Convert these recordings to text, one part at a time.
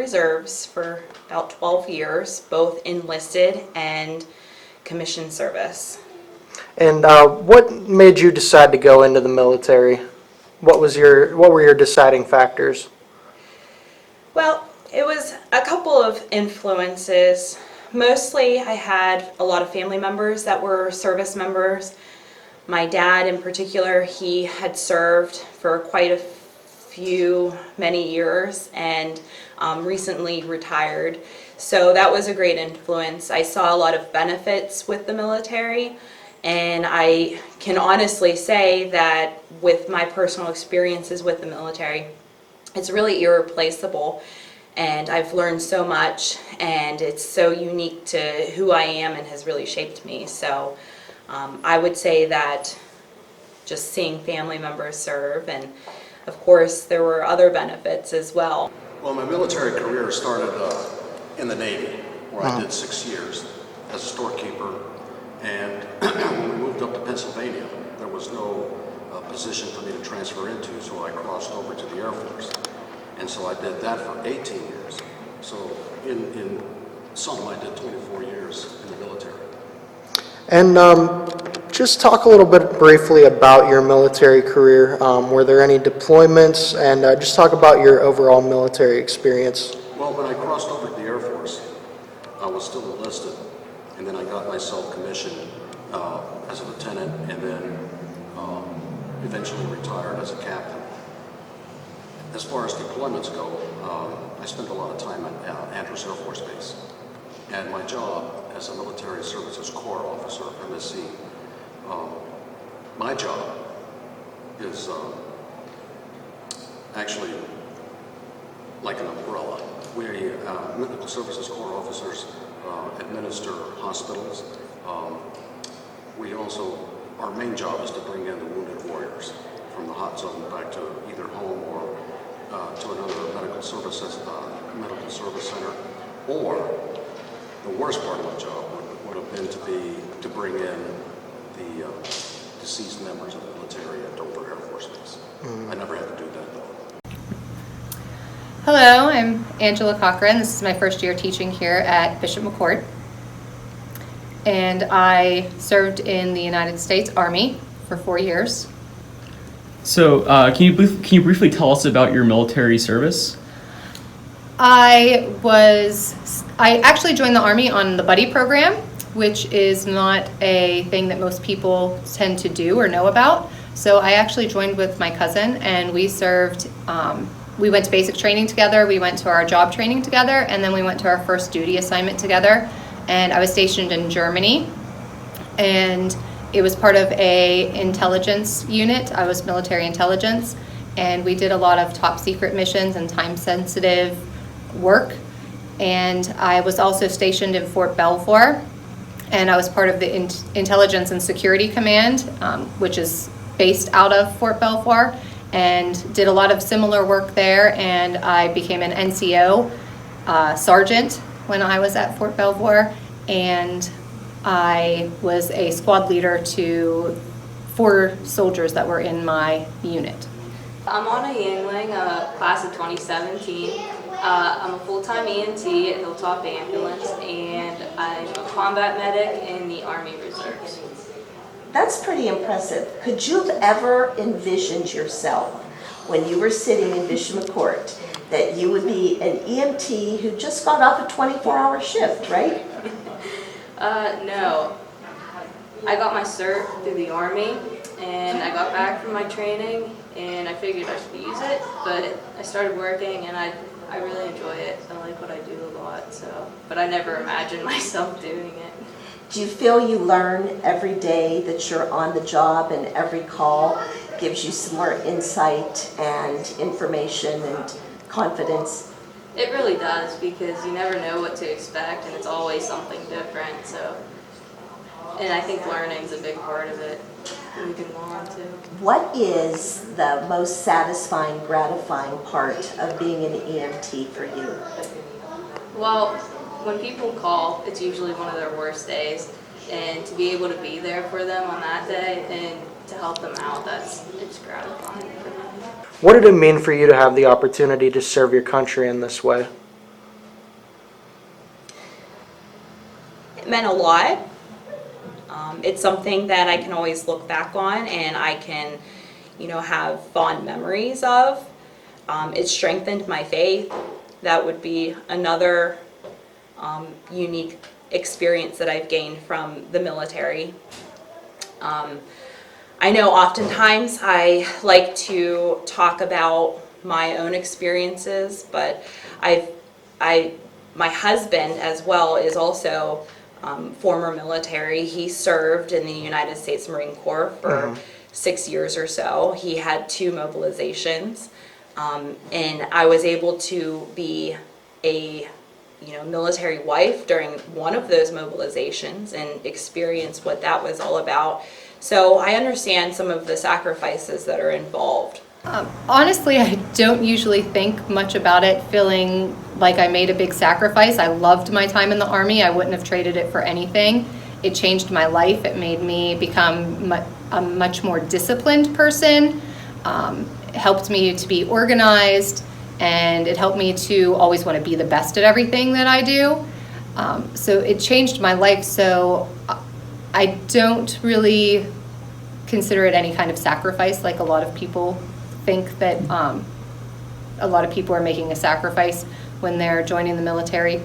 reserves for about 12 years, both enlisted and commissioned service. And what made you decide to go into the military? What were your deciding factors? Well, it was a couple of influences. Mostly I had a lot of family members that were service members. My dad in particular, he had served for quite many years and recently retired. So that was a great influence. I saw a lot of benefits with the military, and I can honestly say that with my personal experiences with the military, it's really irreplaceable. And I've learned so much, and it's so unique to who I am and has really shaped me. So I would say that just seeing family members serve, and of course there were other benefits as well. Well, my military career started in the Navy, where I did 6 years as a storekeeper. And when we moved up to Pennsylvania, there was no position for me to transfer into, so I crossed over to the Air Force. And so I did that for 18 years. So in sum, I did 24 years in the military. And just talk a little bit briefly about your military career. Were there any deployments? And just talk about your overall military experience. Well, when I crossed over to the Air Force, I was still enlisted. And then I got myself commissioned as a lieutenant, and then eventually retired as a captain. As far as deployments go, I spent a lot of time at Andrews Air Force Base. And my job as a Military Services Corps officer, MSC, my job is actually like an umbrella. We, Medical Services Corps officers, administer hospitals. We also, our main job is to bring in the wounded warriors from the hot zone back to either home or to another medical service center, or the worst part of my job would have been to bring in the deceased members of the military at Dover Air Force Base. I never had to do that though. Hello, I'm Angela Cochran. This is my first year teaching here at Bishop McCort. And I served in the United States Army for 4 years. So, can you briefly tell us about your military service? I actually joined the Army on the buddy program, which is not a thing that most people tend to do or know about. So I actually joined with my cousin, and we served. We went to basic training together. We went to our job training together, and then we went to our first duty assignment together. And I was stationed in Germany, and it was part of a intelligence unit. I was military intelligence, and we did a lot of top secret missions and time sensitive work. And I was also stationed in Fort Belvoir, and I was part of the Intelligence and Security Command, which is based out of Fort Belvoir, and did a lot of similar work there. And I became an NCO sergeant when I was at Fort Belvoir, and I was a squad leader to 4 soldiers that were in my unit. I'm Anna Yangling, class of 2017. I'm a full-time EMT at Hilltop Ambulance, and I'm a combat medic in the Army Reserves. That's pretty impressive. Could you have ever envisioned yourself, when you were sitting in Bishop McCort, that you would be an EMT who just got off a 24-hour shift, right? No. I got my cert through the Army, and I got back from my training, and I figured I should use it, but I started working, and I really enjoy it. I like what I do a lot, but I never imagined myself doing it. Do you feel you learn every day that you're on the job, and every call gives you some more insight and information and confidence? It really does, because you never know what to expect, and it's always something different. And I think learning's a big part of it, moving on too. What is the most satisfying, gratifying part of being an EMT for you? Well, when people call, it's usually one of their worst days, and to be able to be there for them on that day and to help them out, it's gratifying for me. What did it mean for you to have the opportunity to serve your country in this way? meant a lot. It's something that I can always look back on and I can, have fond memories of. It strengthened my faith. That would be another unique experience that I've gained from the military. I know oftentimes I like to talk about my own experiences, but my husband as well is also former military. He served in the United States Marine Corps for 6 years or so. He had 2 mobilizations, and I was able to be a military wife during one of those mobilizations and experience what that was all about. So I understand some of the sacrifices that are involved. Honestly, I don't usually think much about it, feeling like I made a big sacrifice. I loved my time in the Army. I wouldn't have traded it for anything. It changed my life. It made me become a much more disciplined person. It helped me to be organized, and it helped me to always want to be the best at everything that I do. So it changed my life. So I don't really consider it any kind of sacrifice like a lot of people think that a lot of people are making a sacrifice when they're joining the military.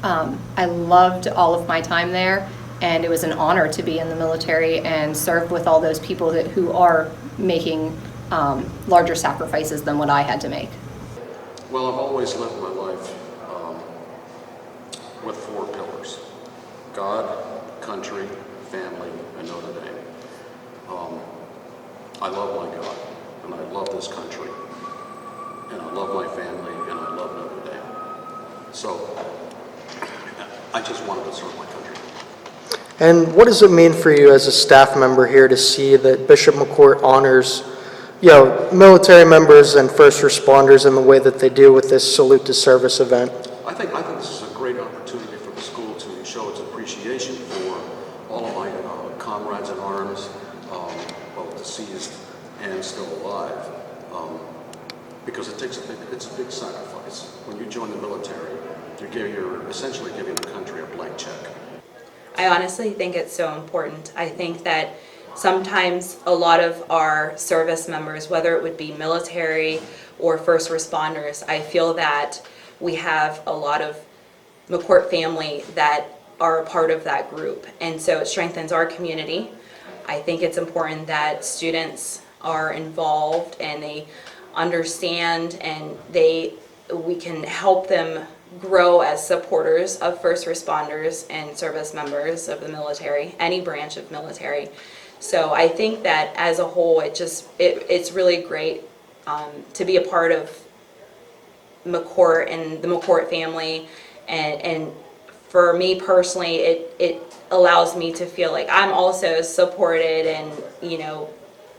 I loved all of my time there, and it was an honor to be in the military and serve with all those people who are making larger sacrifices than what I had to make. Well, I've always lived my life with 4 pillars: God, country, family, and Notre Dame. I love my God, and I love this country, and I love my family, and I love Notre Dame. So I just wanted to serve my country. And what does it mean for you as a staff member here to see that Bishop McCort honors, military members and first responders in the way that they do with this Salute to Service event? I think this is a great opportunity for the school to show its appreciation for all of my comrades in arms, both deceased and still alive, because it's a big sacrifice. When you join the military, you're essentially giving the country a blank check. I honestly think it's so important. I think that sometimes a lot of our service members, whether it would be military or first responders, I feel that we have a lot of McCort family that are a part of that group, and so it strengthens our community. I think it's important that students are involved and they understand, and we can help them grow as supporters of first responders and service members of the military, any branch of military. So I think that as a whole, it's really great to be a part of McCort and the McCort family, and for me personally, it allows me to feel like I'm also supported, and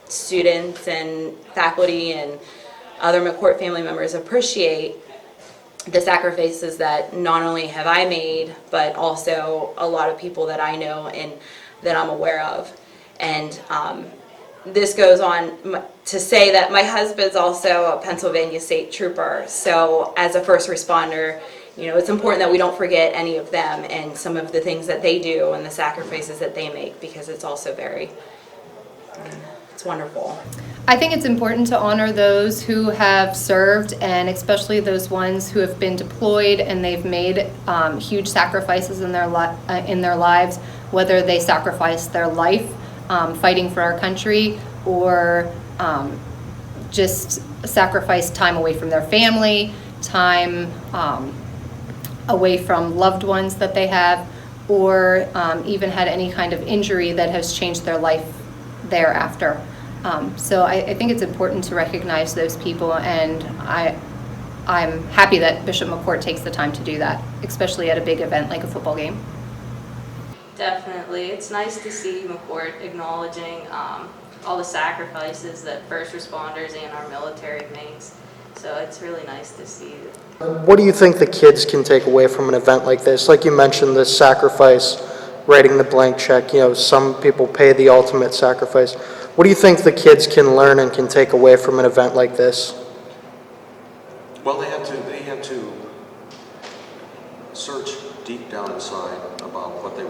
students and faculty and other McCort family members appreciate the sacrifices that not only have I made, but also a lot of people that I know and that I'm aware of. And this goes on to say that my husband's also a Pennsylvania State Trooper. So as a first responder, it's important that we don't forget any of them and some of the things that they do and the sacrifices that they make, because it's also it's wonderful. I think it's important to honor those who have served, and especially those ones who have been deployed and they've made huge sacrifices in their lives, whether they sacrificed their life fighting for our country, or just sacrificed time away from their family, time away from loved ones that they have, or even had any kind of injury that has changed their life thereafter. So I think it's important to recognize those people, and I'm happy that Bishop McCort takes the time to do that, especially at a big event like a football game. Definitely. It's nice to see McCort acknowledging all the sacrifices that first responders and our military makes. So it's really nice to see. What do you think the kids can take away from an event like this? Like you mentioned, the sacrifice, writing the blank check, some people pay the ultimate sacrifice. What do you think the kids can learn and can take away from an event like this? Well, they have to search deep down inside about what they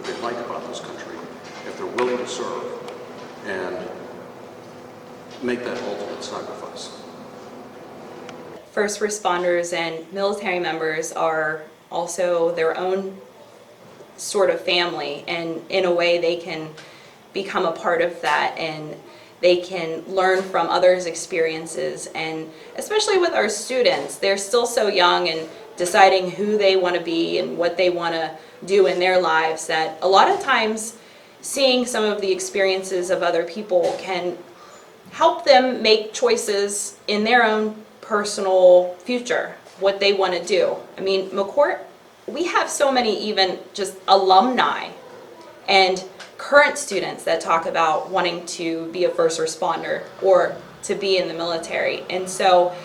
they like about this country, if they're willing to serve and make that ultimate sacrifice. First responders and military members are also their own sort of family, and in a way they can become a part of that, and they can learn from others' experiences. And especially with our students, they're still so young and deciding who they want to be and what they want to do in their lives, that a lot of times seeing some of the experiences of other people can help them make choices in their own personal future, what they want to do. I mean, McCort, we have so many even just alumni and current students that talk about wanting to be a first responder or to be in the military. And so,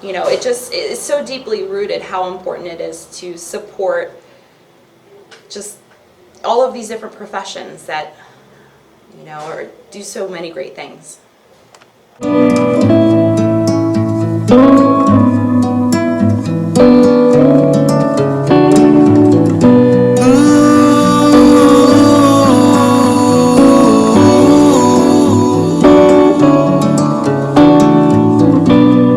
you know, it's so deeply rooted how important it is to support just all of these different professions that, you know, do so many great things.